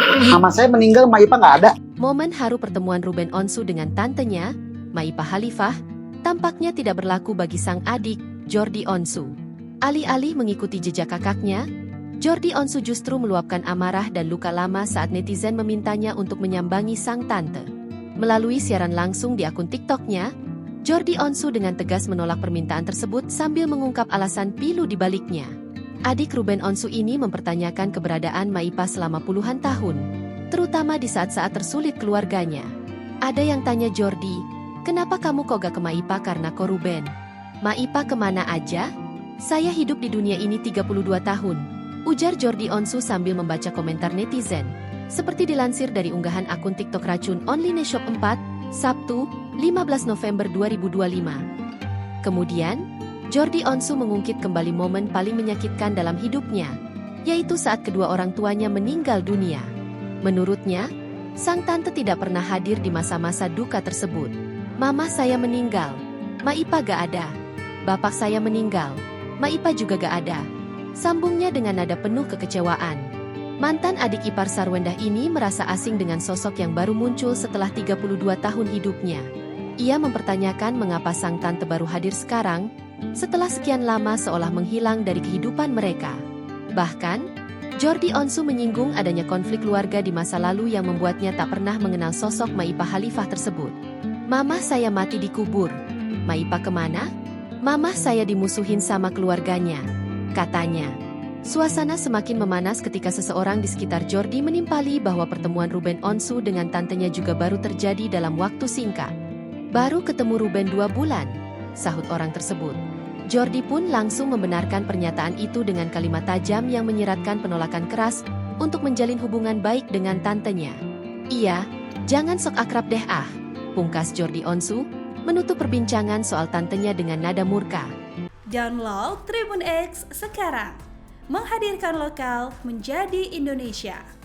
Mama saya meninggal, Maipa nggak ada. Momen haru pertemuan Ruben Onsu dengan tantenya, Maipa Khalifah, tampaknya tidak berlaku bagi sang adik, Jordi Onsu. Alih-alih mengikuti jejak kakaknya, Jordi Onsu justru meluapkan amarah dan luka lama saat netizen memintanya untuk menyambangi sang tante. Melalui siaran langsung di akun TikTok-nya, Jordi Onsu dengan tegas menolak permintaan tersebut sambil mengungkap alasan pilu di baliknya. Adik Ruben Onsu ini mempertanyakan keberadaan Maipa selama puluhan tahun, terutama di saat-saat tersulit keluarganya. Ada yang tanya Jordi, kenapa kamu kok gak ke Maipa karena ko Ruben? Maipa kemana aja? Saya hidup di dunia ini 32 tahun, ujar Jordi Onsu sambil membaca komentar netizen. Seperti dilansir dari unggahan akun TikTok Racun Online Shop 4, Sabtu, 15 November 2025. Kemudian, Jordi Onsu mengungkit kembali momen paling menyakitkan dalam hidupnya, yaitu saat kedua orang tuanya meninggal dunia. Menurutnya, sang tante tidak pernah hadir di masa-masa duka tersebut. Mama saya meninggal, Maipa gak ada. Bapak saya meninggal, Maipa juga gak ada. Sambungnya dengan nada penuh kekecewaan. Mantan adik ipar Sarwendah ini merasa asing dengan sosok yang baru muncul setelah 32 tahun hidupnya. Ia mempertanyakan mengapa sang tante baru hadir sekarang, setelah sekian lama seolah menghilang dari kehidupan mereka. Bahkan, Jordi Onsu menyinggung adanya konflik keluarga di masa lalu yang membuatnya tak pernah mengenal sosok Maipa Khalifah tersebut. Mama saya mati dikubur, Maipa kemana? Mama saya dimusuhin sama keluarganya, katanya. Suasana semakin memanas ketika seseorang di sekitar Jordi menimpali bahwa pertemuan Ruben Onsu dengan tantenya juga baru terjadi dalam waktu singkat. Baru ketemu Ruben 2 bulan, sahut orang tersebut. Jordi pun langsung membenarkan pernyataan itu dengan kalimat tajam yang menyiratkan penolakan keras untuk menjalin hubungan baik dengan tantenya. Iya, jangan sok akrab deh ah, pungkas Jordi Onsu, menutup perbincangan soal tantenya dengan nada murka. Download Tribun X sekarang, menghadirkan lokal menjadi Indonesia.